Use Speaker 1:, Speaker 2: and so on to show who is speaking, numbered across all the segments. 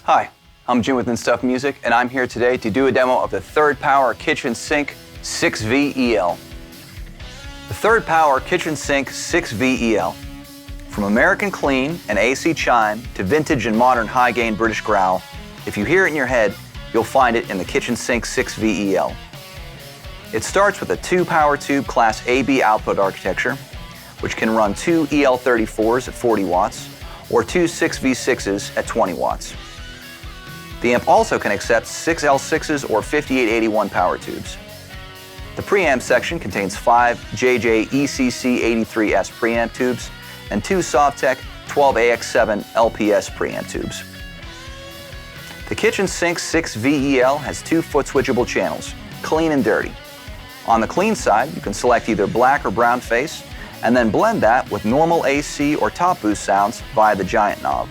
Speaker 1: Hi, I'm Jim with Stuff Music, and I'm here today to do a demo of the Third Power Kitchen Sink 6V EL. The Third Power Kitchen Sink 6V EL. From American clean and AC chime to vintage and modern high-gain British growl, if you hear it in your head, you'll find it in the Kitchen Sink 6V EL. It starts with a 2-power tube class AB output architecture, which can run 2 EL34s at 40 watts or 2 6V6s at 20 watts. The amp also can accept 6 L6s or 5881 power tubes. The preamp section contains 5 JJ ECC83S preamp tubes and 2 Sovtech 12AX7 LPS preamp tubes. The Kitchen Sink 6V EL has 2 foot switchable channels, clean and dirty. On the clean side, you can select either black or brown face and then blend that with normal AC or top boost sounds via the giant knob.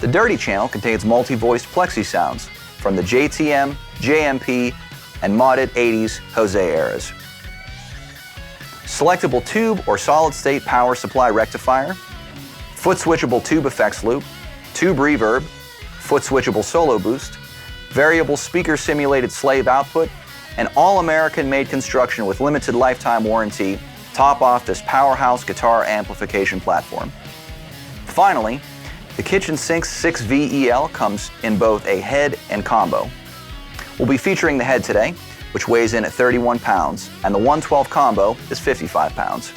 Speaker 1: The dirty channel contains multi-voiced Plexi sounds from the JTM, JMP, and modded 80s Jose eras. Selectable tube or solid-state power supply rectifier, foot switchable tube effects loop, tube reverb, foot switchable solo boost, variable speaker simulated slave output, and all-American made construction with limited lifetime warranty top off this powerhouse guitar amplification platform. Finally, the Kitchen Sink 6V EL comes in both a head and combo. We'll be featuring the head today, which weighs in at 31 pounds, and the 112 combo is 55 pounds.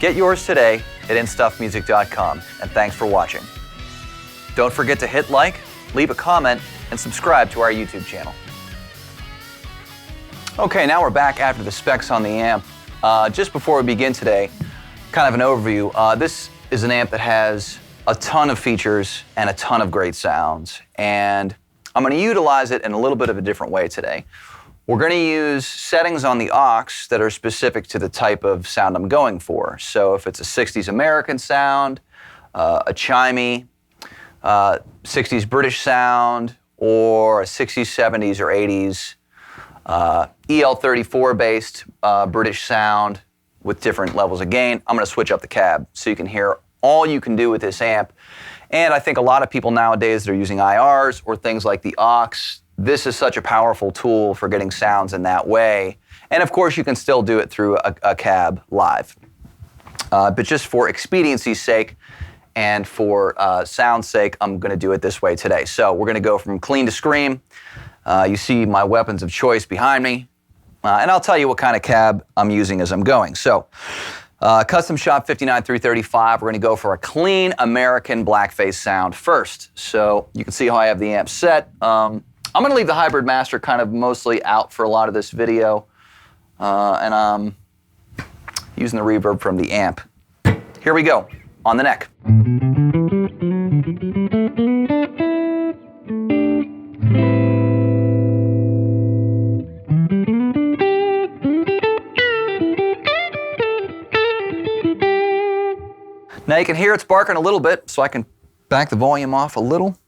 Speaker 1: Get yours today at instuffmusic.com, and thanks for watching. Don't forget to hit like, leave a comment, and subscribe to our YouTube channel. Okay, now we're back after the specs on the amp. Just before we begin today, kind of an overview. This is an amp that has a ton of features and a ton of great sounds, and I'm going to utilize it in a little bit of a different way today. We're going to use settings on the aux that are specific to the type of sound I'm going for. So if it's a 60s American sound, a chimey, 60s British sound, or a 60s, 70s, or 80s EL34 based British sound with different levels of gain, I'm going to switch up the cab so you can hear all you can do with this amp. And I think a lot of people nowadays that are using IRs or things like the aux, this is such a powerful tool for getting sounds in that way. And of course you can still do it through a cab live. But just for expediency's sake and for sound's sake, I'm going to do it this way today. So we're going to go from clean to scream. You see my weapons of choice behind me. And I'll tell you what kind of cab I'm using as I'm going. So Custom Shop 59335, we're going to go for a clean American Blackface sound first. So you can see how I have the amp set. I'm going to leave the hybrid master kind of mostly out for a lot of this video. And I'm using the reverb from the amp. Here we go, on the neck. you can hear it's barking a little bit, so I can back the volume off a little.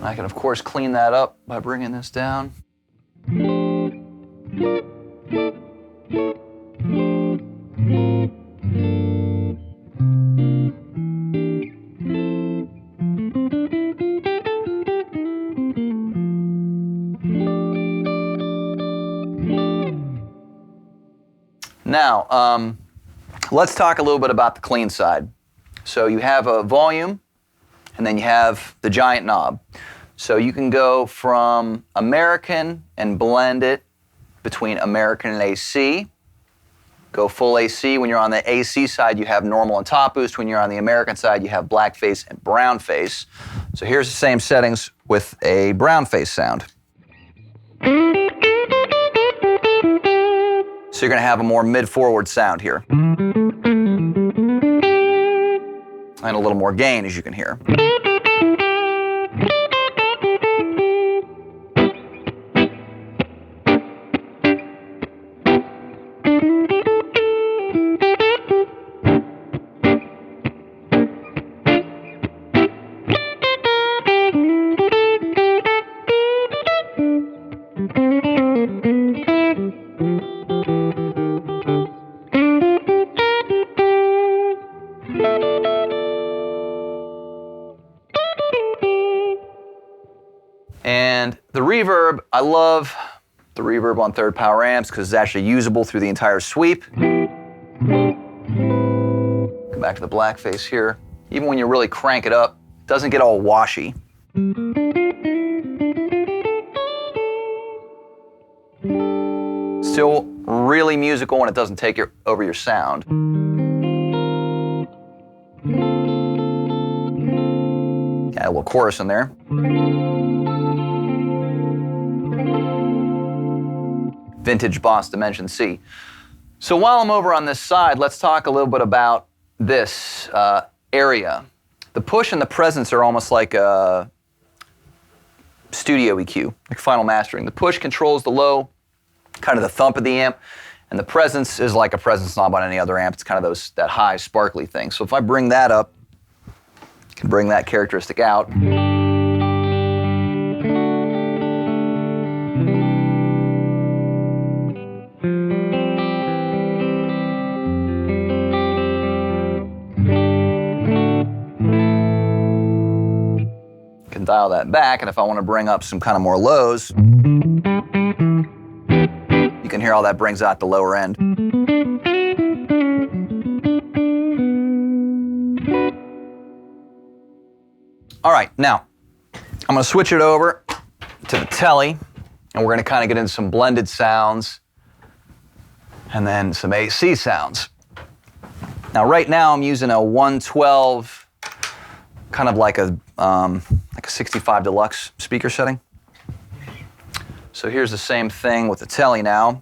Speaker 1: I can, of course, clean that up by bringing this down. Now, let's talk a little bit about the clean side. So you have a volume, and then you have the giant knob. So you can go from American and blend it between American and AC. Go full AC. When you're on the AC side, you have normal and top boost. When you're on the American side, you have Blackface and brownface. So here's the same settings with a brownface sound. So you're going to have a more mid-forward sound here. And a little more gain, as you can hear. And the reverb, I love the reverb on third power amps because it's actually usable through the entire sweep. Come back to the Blackface here. Even when you really crank it up, it doesn't get all washy. Still really musical and it doesn't take over your sound. Got a little chorus in there. Vintage Boss Dimension C. So while I'm over on this side, let's talk a little bit about this area. The push and the presence are almost like a studio EQ, like final mastering. The push controls the low, kind of the thump of the amp, and the presence is like a presence knob on any other amp. It's kind of that high sparkly thing. So if I bring that up, I can bring that characteristic out. Dial that back, and if I want to bring up some kind of more lows, you can hear how that brings out the lower end. All right, now I'm going to switch it over to the telly, and we're going to kind of get into some blended sounds and then some AC sounds. Now right now I'm using a 112, kind of like a 65 Deluxe speaker setting. So here's the same thing with the telly now.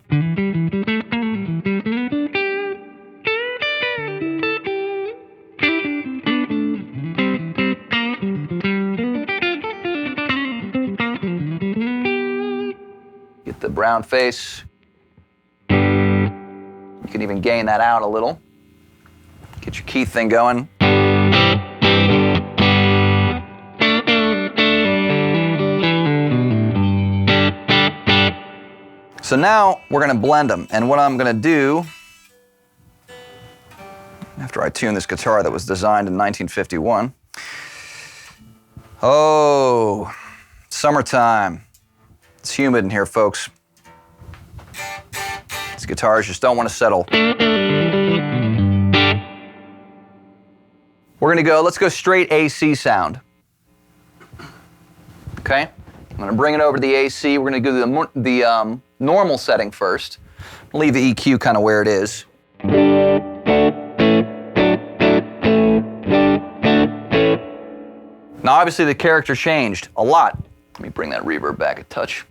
Speaker 1: Get the brown face. You can even gain that out a little. Get your key thing going. So now we're going to blend them, and what I'm going to do, after I tune this guitar that was designed in 1951, oh, summertime. It's humid in here, folks. These guitars just don't want to settle. We're going to go, let's go straight AC sound. Okay? I'm going to bring it over to the AC. We're going to do the normal setting first. Leave the EQ kind of where it is. Now obviously the character changed a lot. Let me bring that reverb back a touch.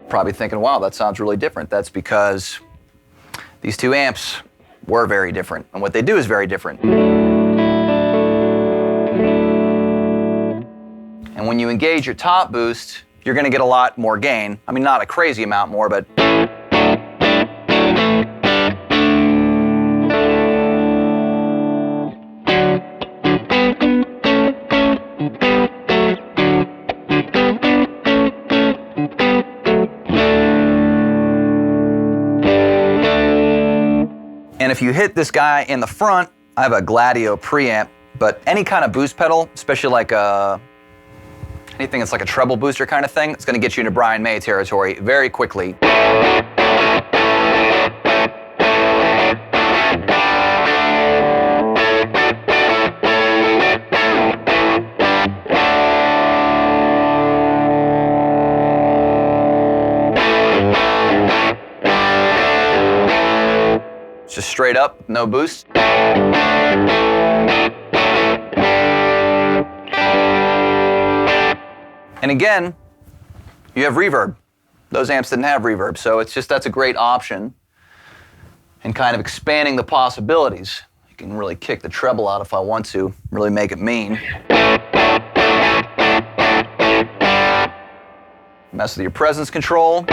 Speaker 1: Probably thinking, wow, that sounds really different. That's because These two amps were very different, and what they do is very different. And when you engage your top boost, you're going to get a lot more gain. I mean, not a crazy amount more, but and if you hit this guy in the front, I have a Gladio preamp, but any kind of boost pedal, especially like anything that's like a treble booster kind of thing, it's going to get you into Brian May territory very quickly. It's just straight up, no boost. And again, you have reverb. Those amps didn't have reverb, so it's just, that's a great option and kind of expanding the possibilities. You can really kick the treble out if I want to, really make it mean. Mess with your presence control.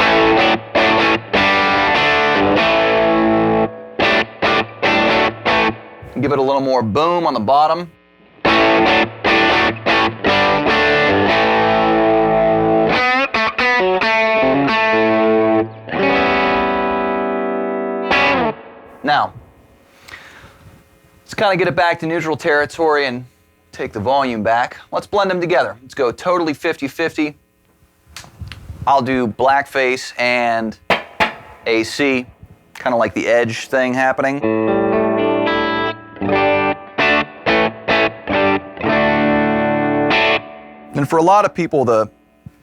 Speaker 1: Give it a little more boom on the bottom. Now, let's kind of get it back to neutral territory and take the volume back. Let's blend them together. Let's go totally 50-50. I'll do Blackface and AC, kind of like the edge thing happening. And for a lot of people, the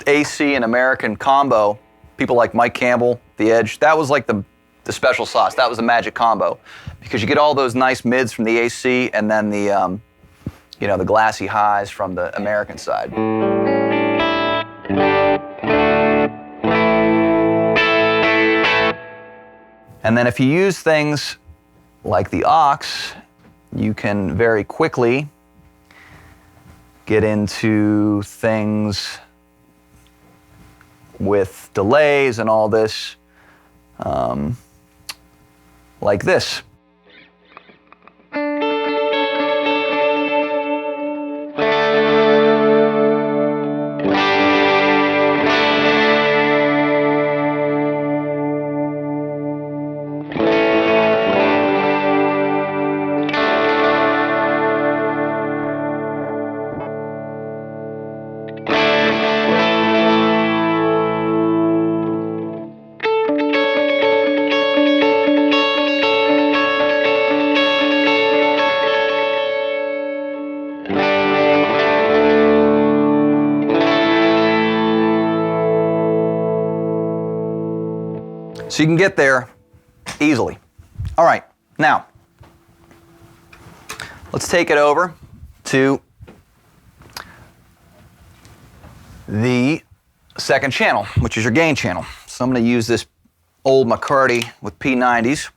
Speaker 1: AC and American combo, people like Mike Campbell, the Edge, that was like the special sauce. That was the magic combo, because you get all those nice mids from the AC and then the, you know, the glassy highs from the American side. And then if you use things like the aux, you can very quickly get into things with delays and all this, like this. So you can get there easily. All right, now, let's take it over to the second channel, which is your gain channel. So I'm going to use this old McCarty with P90s,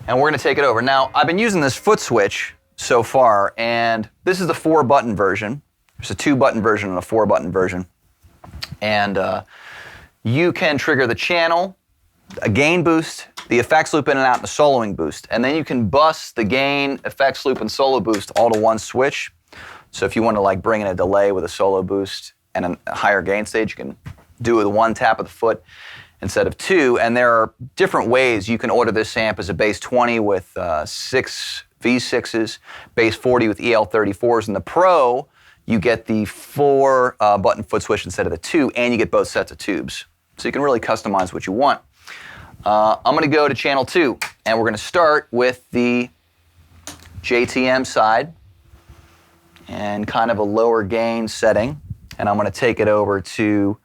Speaker 1: and we're going to take it over. Now, I've been using this Footswitch so far, and this is the 4-button version. There's a 2-button version and a 4-button version. And you can trigger the channel, a gain boost, the effects loop in and out, and the soloing boost. And then you can bus the gain, effects loop, and solo boost all to one switch. So if you want to like bring in a delay with a solo boost and a higher gain stage, you can do it with one tap of the foot instead of 2. And there are different ways you can order this amp as a bass 20 with 6 V6s, bass 40 with EL34s, and the Pro, you get the 4-button foot switch instead of the 2, and you get both sets of tubes. So you can really customize what you want. I'm going to go to channel 2, and we're going to start with the JTM side and kind of a lower gain setting. And I'm going to take it over to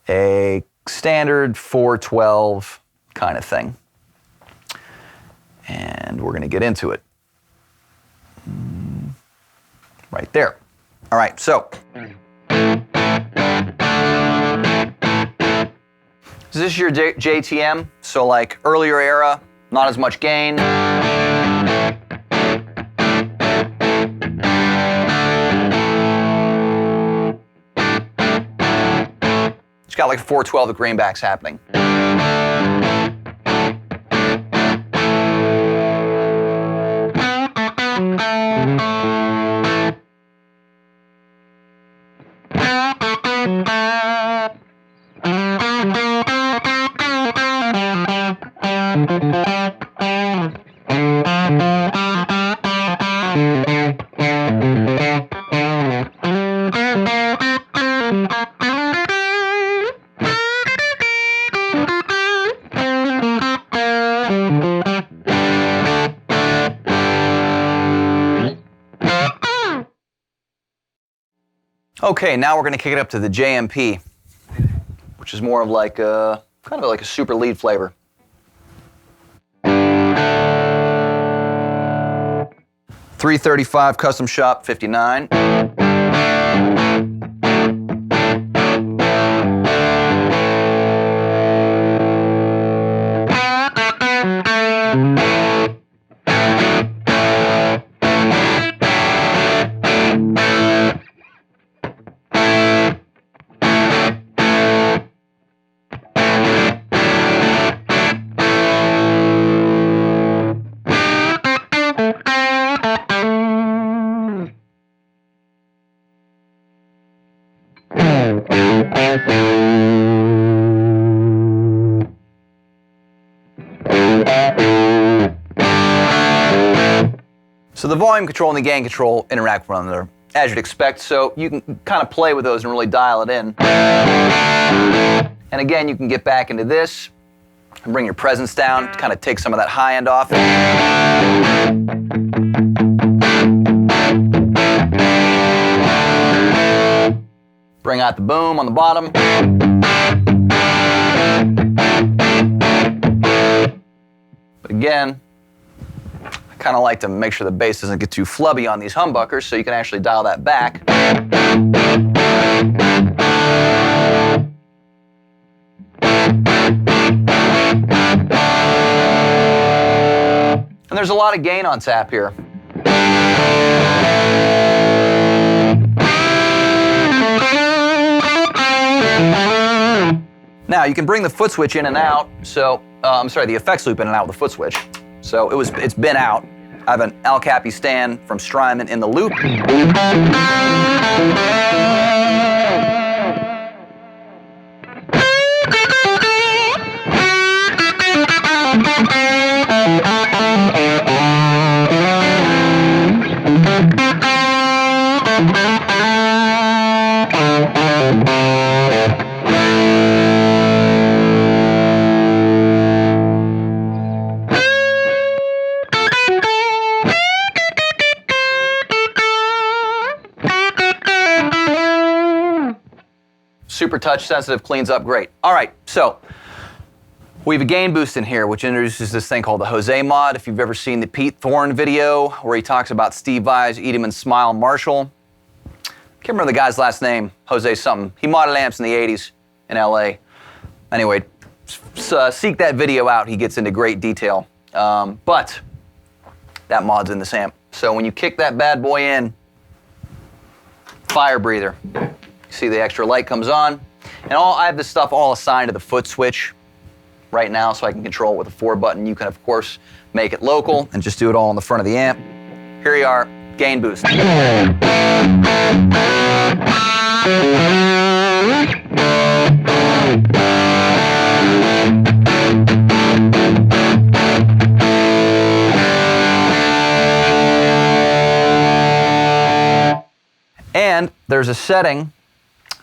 Speaker 1: a standard 412 kind of thing. And we're going to get into it. Right there. All right, so this this is your JTM, so like earlier era, not as much gain. It's got like 412 with greenbacks happening. Okay, now we're going to kick it up to the JMP, which is more of like a, kind of like a super lead flavor. .335 Custom Shop 59. So the volume control and the gain control interact with one another, as you'd expect, so you can kind of play with those and really dial it in. And again, you can get back into this and bring your presence down to kind of take some of that high end off. Bring out the boom on the bottom. But again, I kind of like to make sure the bass doesn't get too flubby on these humbuckers, so you can actually dial that back. And there's a lot of gain on tap here. Now you can bring the Footswitch in and out, so, I'm sorry, the effects loop in and out with the Footswitch. So it's been out. I have an Al Cappy stand from Strymon in the loop. Super touch sensitive, cleans up great. All right, so we have a gain boost in here, which introduces this thing called the Jose mod. If you've ever seen the Pete Thorne video where he talks about Steve Vai's Edelman Smile Marshall. Can't remember the guy's last name, Jose something. He modded amps in the 80s in LA. Anyway, seek that video out. He gets into great detail. But that mod's in this amp. So when you kick that bad boy in, fire breather. See the extra light comes on. And I have this stuff all assigned to the Footswitch right now, so I can control it with a 4-button. You can, of course, make it local and just do it all on the front of the amp. Here you are, gain boost. And there's a setting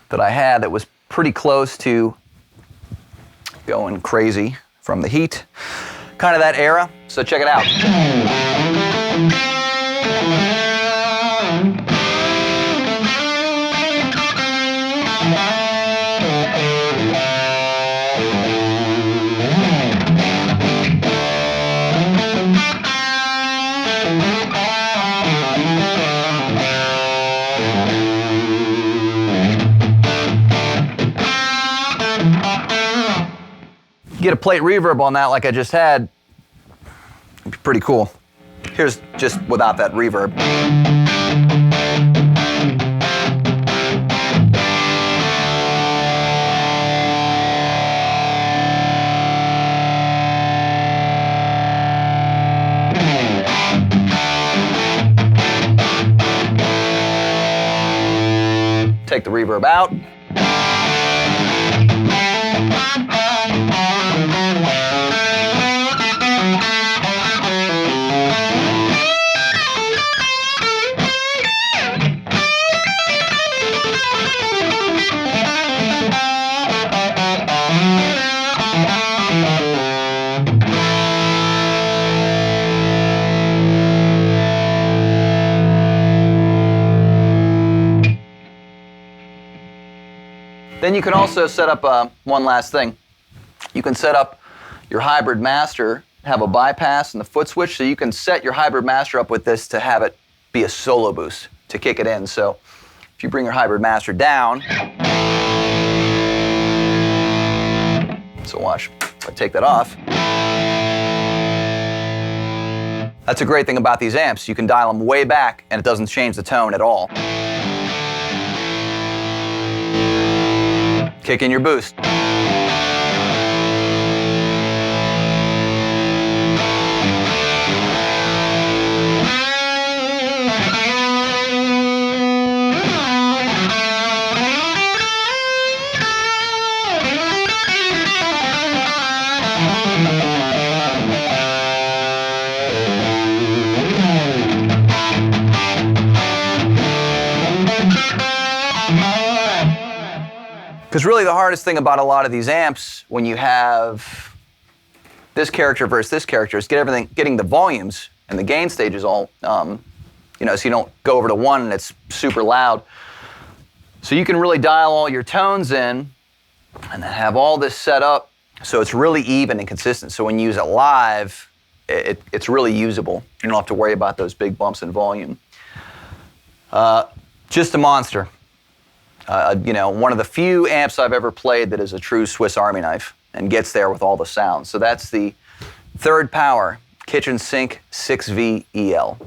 Speaker 1: that I had that was pretty close to going crazy from the heat, kind of that era, so check it out. get a plate reverb on that like I just had, it'd be pretty cool. Here's just without that reverb. Take the reverb out. Then you can also set up one last thing. You can set up your hybrid master, have a bypass and the Footswitch, so you can set your hybrid master up with this to have it be a solo boost to kick it in. So if you bring your hybrid master down, so watch, if I take that off, that's a great thing about these amps. You can dial them way back and it doesn't change the tone at all. Kick in your boost. Because really the hardest thing about a lot of these amps when you have this character versus this character is getting the volumes and the gain stages all, so you don't go over to one and it's super loud. So you can really dial all your tones in and then have all this set up so it's really even and consistent. So when you use it live, it's really usable. You don't have to worry about those big bumps in volume. Just a monster. One of the few amps I've ever played that is a true Swiss Army knife and gets there with all the sounds. So that's the Third Power Kitchen Sink 6V EL.